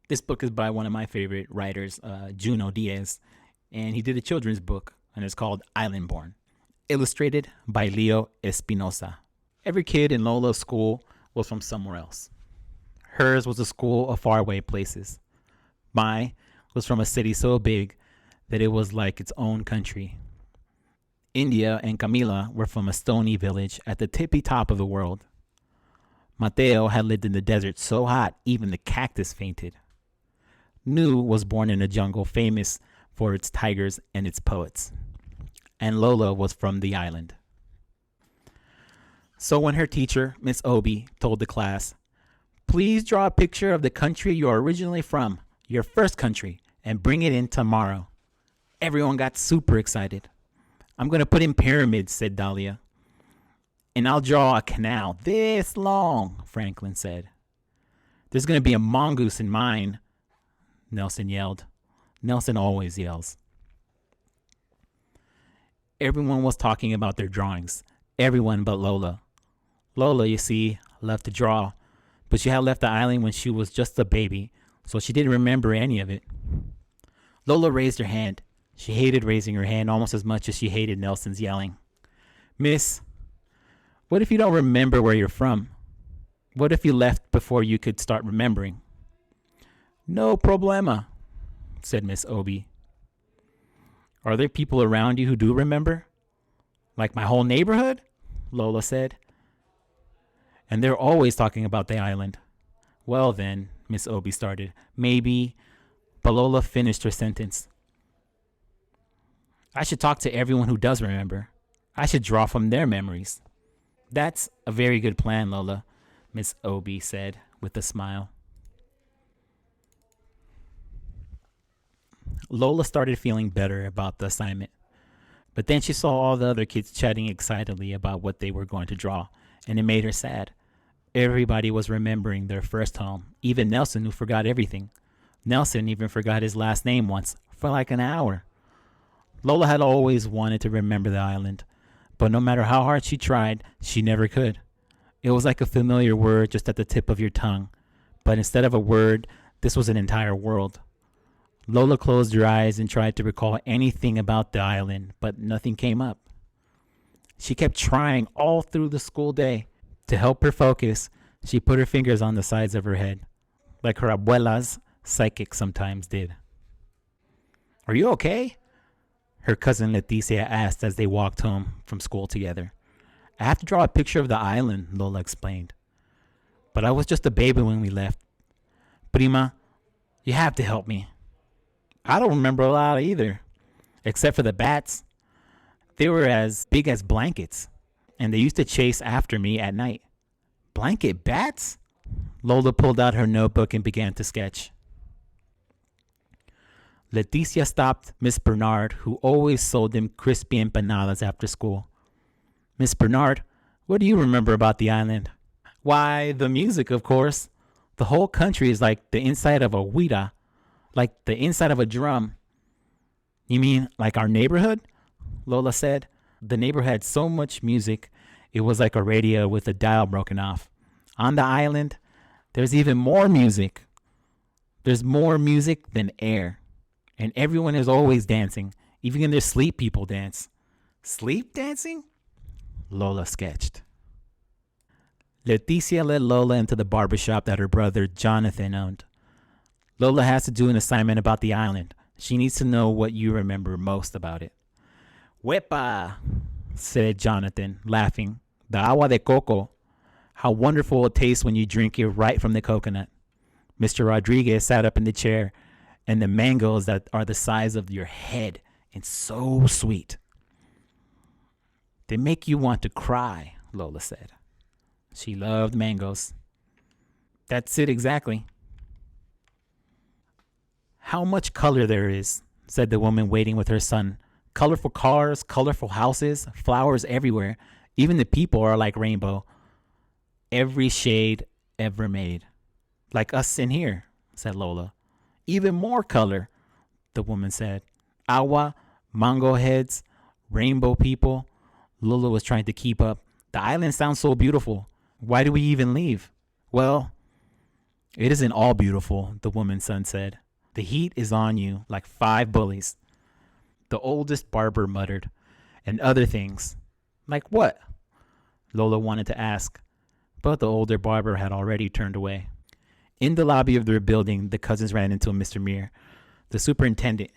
This book is by one of my favorite writers, Junot Diaz, and he did a children's book, and it's called Islandborn, illustrated by Leo Espinosa. Every kid in Lola's school was from somewhere else. Hers was a school of faraway places. Mine was from a city so big that it was like its own country. India and Camila were from a stony village at the tippy top of the world. Mateo had lived in the desert so hot even the cactus fainted. Nu was born in a jungle famous for its tigers and its poets. And Lola was from the island. So when her teacher, Miss Obi, told the class, "Please draw a picture of the country you are originally from, your first country, and bring it in tomorrow," everyone got super excited. "I'm going to put in pyramids," said Dahlia. "And I'll draw a canal this long," Franklin said. "There's going to be a mongoose in mine," Nelson yelled. Nelson always yells. Everyone was talking about their drawings. Everyone but Lola. Lola, you see, loved to draw, but she had left the island when she was just a baby, so she didn't remember any of it. Lola raised her hand. She hated raising her hand almost as much as she hated Nelson's yelling. "Miss, what if you don't remember where you're from? What if you left before you could start remembering?" "No problema," said Miss Obi. "Are there people around you who do remember?" "Like my whole neighborhood?" Lola said. "And they're always talking about the island." "Well then," Miss Obi started, "maybe," but Lola finished her sentence. "I should talk to everyone who does remember. I should draw from their memories." "That's a very good plan, Lola," Miss Obi said with a smile. Lola started feeling better about the assignment, but then she saw all the other kids chatting excitedly about what they were going to draw, and it made her sad. Everybody was remembering their first home, even Nelson, who forgot everything. Nelson even forgot his last name once, for like an hour. Lola had always wanted to remember the island, but no matter how hard she tried, she never could. It was like a familiar word just at the tip of your tongue, but instead of a word, this was an entire world. Lola closed her eyes and tried to recall anything about the island, but nothing came up. She kept trying all through the school day. To help her focus, she put her fingers on the sides of her head, like her abuela's psychic sometimes did. "Are you okay?" her cousin Leticia asked as they walked home from school together. "I have to draw a picture of the island," Lola explained. "But I was just a baby when we left. Prima, you have to help me." "I don't remember a lot either, except for the bats. They were as big as blankets, and they used to chase after me at night." "Blanket bats?" Lola pulled out her notebook and began to sketch. Leticia stopped Miss Bernard, who always sold them crispy empanadas after school. "Miss Bernard, what do you remember about the island?" "Why, the music, of course. The whole country is like the inside of a huira, like the inside of a drum." "You mean like our neighborhood?" Lola said. The neighborhood had so much music, it was like a radio with a dial broken off. On the island, there's even more music. There's more music than air. And everyone is always dancing. Even in their sleep, people dance. "Sleep dancing?" Lola sketched. Leticia led Lola into the barbershop that her brother Jonathan owned. "Lola has to do an assignment about the island. She needs to know what you remember most about it." "Wepa," said Jonathan, laughing. "The agua de coco. How wonderful it tastes when you drink it right from the coconut." Mr. Rodriguez sat up in the chair. "And the mangoes that are the size of your head and so sweet." "They make you want to cry," Lola said. She loved mangoes. "That's it exactly." "How much color there is," said the woman waiting with her son. "Colorful cars, colorful houses, flowers everywhere. Even the people are like rainbow. Every shade ever made. Like us in here," said Lola. "Even more color," the woman said. "Agua, mango heads, rainbow people." Lola was trying to keep up. "The island sounds so beautiful. Why do we even leave?" "Well, It isn't all beautiful, the woman's son said. The heat is on you like 5 bullies. The oldest barber muttered, and other things. Like what? Lola wanted to ask, but the older barber had already turned away. In the lobby of their building, the cousins ran into Mr. Mir, the superintendent.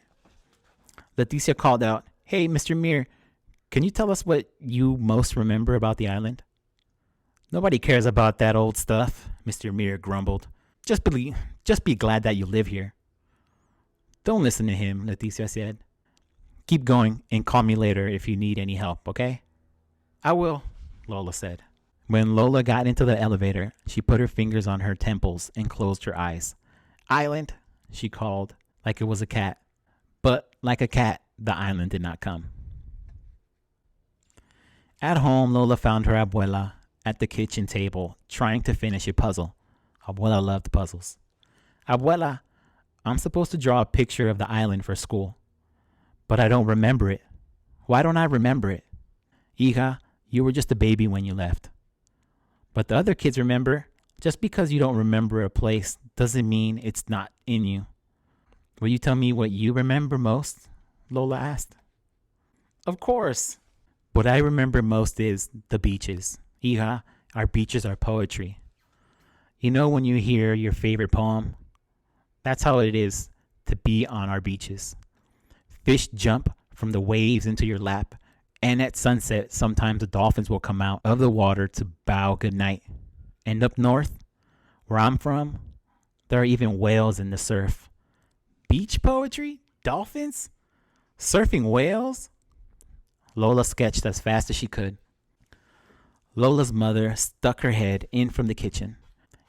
Leticia called out, "Hey, Mr. Mir, can you tell us what you most remember about the island?" "Nobody cares about that old stuff," Mr. Mir grumbled. Just be glad that you live here." "Don't listen to him," Leticia said. "Keep going and call me later if you need any help, okay?" "I will," Lola said. When Lola got into the elevator, she put her fingers on her temples and closed her eyes. "Island," she called, like it was a cat. But like a cat, the island did not come. At home, Lola found her abuela at the kitchen table trying to finish a puzzle. Abuela loved puzzles. "Abuela, I'm supposed to draw a picture of the island for school, but I don't remember it." "Why don't I remember it?" "Hija, you were just a baby when you left." "But the other kids remember. Just because you don't remember a place doesn't mean it's not in you." "Will you tell me what you remember most?" Lola asked. "Of course. What I remember most is the beaches. Hija, our beaches are poetry. You know when you hear your favorite poem? That's how it is to be on our beaches. Fish jump from the waves into your lap, and at sunset, sometimes the dolphins will come out of the water to bow goodnight. And up north, where I'm from, there are even whales in the surf." "Beach poetry? Dolphins? Surfing whales?" Lola sketched as fast as she could. Lola's mother stuck her head in from the kitchen.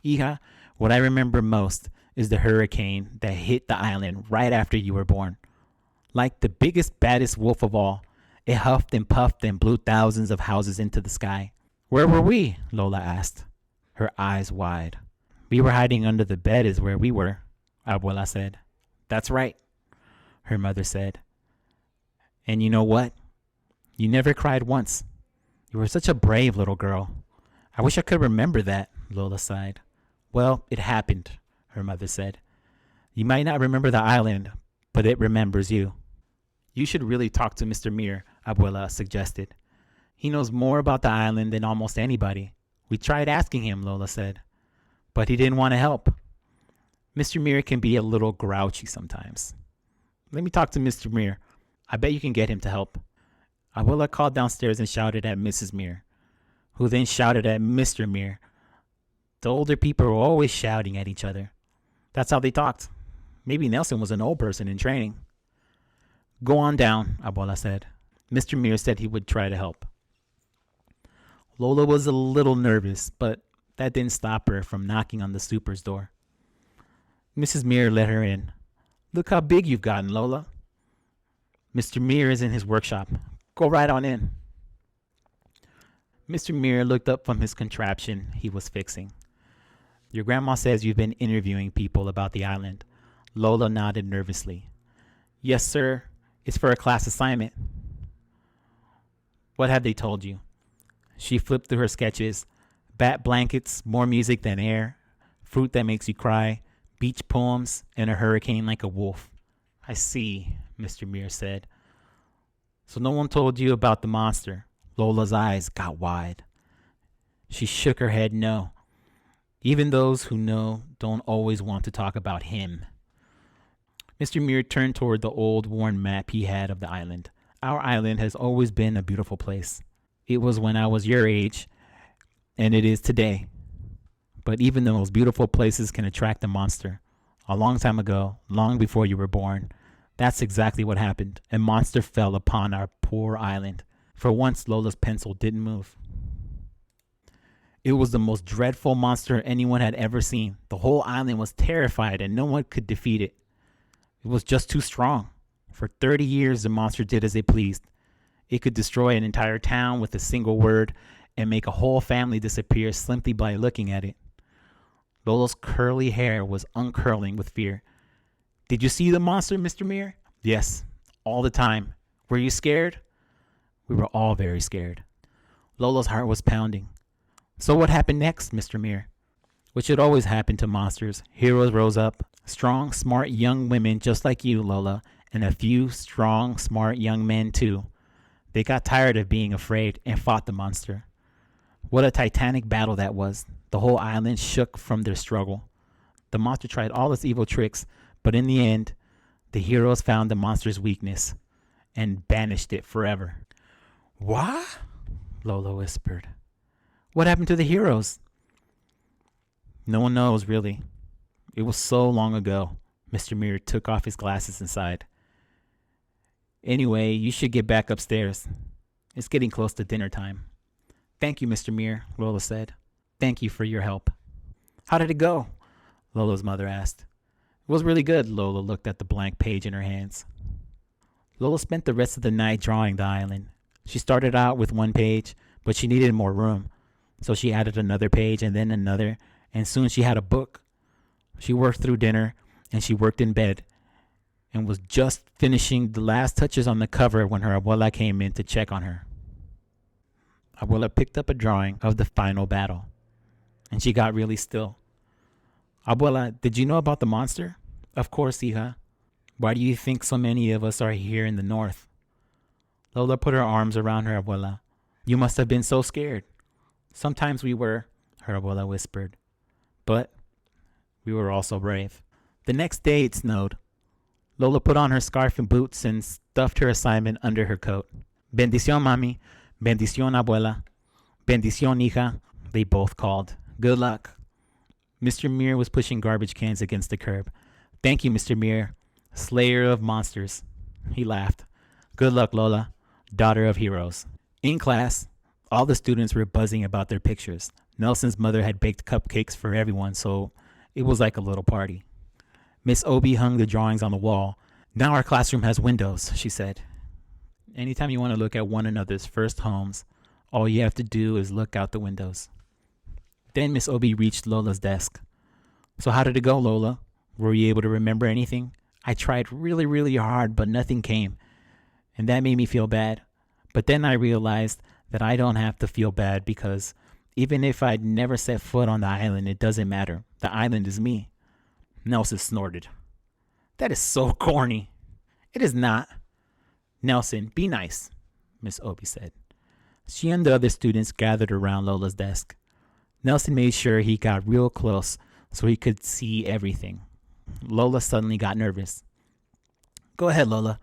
"Hija, what I remember most is the hurricane that hit the island right after you were born. Like the biggest, baddest wolf of all, it huffed and puffed and blew thousands of houses into the sky." "Where were we?" Lola asked, her eyes wide. "We were hiding under the bed is where we were," Abuela said. "That's right," her mother said. "And you know what? You never cried once. You were such a brave little girl. I wish I could remember that," Lola sighed. "Well, it happened," her mother said. "You might not remember the island, but it remembers you." "You should really talk to Mr. Mir," Abuela suggested. "He knows more about the island than almost anybody." "We tried asking him," Lola said, "but he didn't want to help. Mr. Mir can be a little grouchy sometimes." "Let me talk to Mr. Mir. I bet you can get him to help." Abuela called downstairs and shouted at Mrs. Mir, who then shouted at Mr. Mir. The older people were always shouting at each other. That's how they talked. Maybe Nelson was an old person in training. "Go on down," Abuela said. Mr. Mir said he would try to help. Lola was a little nervous, but that didn't stop her from knocking on the super's door. Mrs. Mir let her in. "Look how big you've gotten, Lola." "Mr. Mir is in his workshop. Go right on in." Mr. Mir looked up from his contraption he was fixing. "Your grandma says you've been interviewing people about the island." Lola nodded nervously. "Yes, sir. It's for a class assignment." "What have they told you?" She flipped through her sketches. Bat blankets, more music than air, fruit that makes you cry, beach poems, and a hurricane like a wolf. "I see," Mr. Mir said. "So no one told you about the monster?" Lola's eyes got wide. She shook her head no. Even those who know don't always want to talk about him. Mr. Mir turned toward the old worn map he had of the island. "Our island has always been a beautiful place. It was when I was your age, and it is today. But even the most beautiful places can attract a monster. A long time ago, long before you were born, that's exactly what happened. A monster fell upon our poor island." For once, Lola's pencil didn't move. "It was the most dreadful monster anyone had ever seen. The whole island was terrified and no one could defeat it. It was just too strong. For 30 years, the monster did as it pleased. It could destroy an entire town with a single word and make a whole family disappear simply by looking at it." Lola's curly hair was uncurling with fear. "Did you see the monster, Mr. Mir?" "Yes, all the time." "Were you scared?" "We were all very scared." Lola's heart was pounding. "So what happened next, Mr. Mir?" which should always happen to monsters. Heroes rose up. Strong, smart young women just like you, Lola, and a few strong, smart young men too. They got tired of being afraid and fought the monster. What a titanic battle that was. The whole island shook from their struggle. The monster tried all its evil tricks, but in the end, the heroes found the monster's weakness and banished it forever. What? Lola whispered. What happened to the heroes? No one knows, really. It was so long ago. Mr. Muir took off his glasses and sighed. Anyway, you should get back upstairs. It's getting close to dinner time. Thank you, Mr. Muir, Lola said. Thank you for your help. How did it go? Lola's mother asked. It was really good. Lola looked at the blank page in her hands. Lola spent the rest of the night drawing the island. She started out with one page, but she needed more room. So she added another page and then another, and soon she had a book. She worked through dinner, and she worked in bed, and was just finishing the last touches on the cover when her abuela came in to check on her. Abuela picked up a drawing of the final battle, and she got really still. Abuela, did you know about the monster? Of course, hija. Why do you think so many of us are here in the north? Lola put her arms around her abuela. You must have been so scared. Sometimes we were, her abuela whispered. But we were also brave. The next day it snowed. Lola put on her scarf and boots and stuffed her assignment under her coat. Bendición, mami. Bendición, abuela. Bendición, hija. They both called. Good luck. Mr. Muir was pushing garbage cans against the curb. Thank you, Mr. Muir, slayer of monsters. He laughed. Good luck, Lola, daughter of heroes. In class, all the students were buzzing about their pictures. Nelson's mother had baked cupcakes for everyone, so it was like a little party. Miss Obi hung the drawings on the wall. Now our classroom has windows, she said. Anytime you want to look at one another's first homes, all you have to do is look out the windows. Then Miss Obi reached Lola's desk. So how did it go, Lola? Were you able to remember anything? I tried really, really hard, but nothing came. And that made me feel bad. But then I realized that I don't have to feel bad because even if I'd never set foot on the island, it doesn't matter. The island is me. Nelson snorted. That is so corny. It is not. Nelson, be nice, Miss Obi said. She and the other students gathered around Lola's desk. Nelson made sure he got real close so he could see everything. Lola suddenly got nervous. Go ahead, Lola.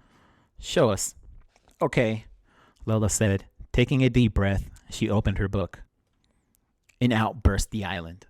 Show us. Okay, Lola said. Taking a deep breath, she opened her book. And out burst the island.